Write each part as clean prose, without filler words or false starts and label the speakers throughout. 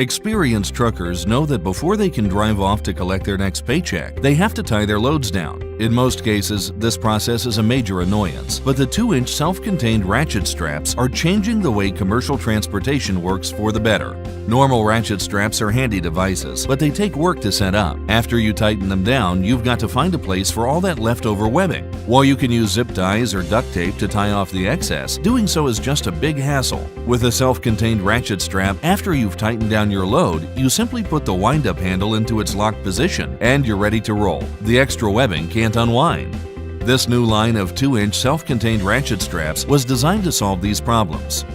Speaker 1: Experienced truckers know that before they can drive off to collect their next paycheck, they have to tie their loads down. In most cases, this process is a major annoyance, but the 2-inch self-contained ratchet straps are changing the way commercial transportation works for the better. Normal ratchet straps are handy devices, but they take work to set up. After you tighten them down, you've got to find a place for all that leftover webbing. While you can use zip ties or duct tape to tie off the excess, doing so is just a big hassle. With a self-contained ratchet strap, after you've tightened down your load, you simply put the wind-up handle into its locked position, and you're ready to roll. The extra webbing can't unwind. This new line of 2-inch self-contained ratchet straps was designed to solve these problems.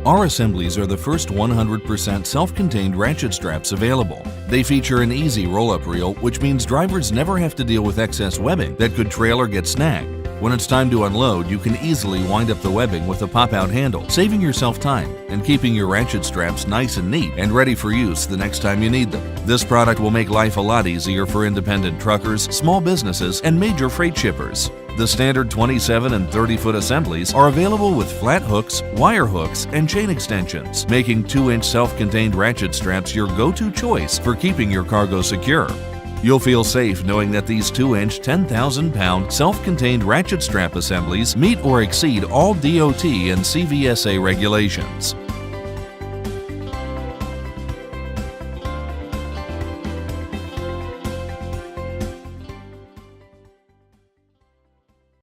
Speaker 1: Our assemblies are the first 100% self-contained ratchet straps available. They feature an easy roll-up reel, which means drivers never have to deal with excess webbing that could trail or get snagged. When it's time to unload, you can easily wind up the webbing with a pop-out handle, saving yourself time and keeping your ratchet straps nice and neat and ready for use the next time you need them. This product will make life a lot easier for independent truckers, small businesses, and major freight shippers. The standard 27 and 30-foot assemblies are available with flat hooks, wire hooks, and chain extensions, making 2-inch self-contained ratchet straps your go-to choice for keeping your cargo secure. You'll feel safe knowing that these 2-inch, 10,000-pound self-contained ratchet strap assemblies meet or exceed all DOT and CVSA regulations.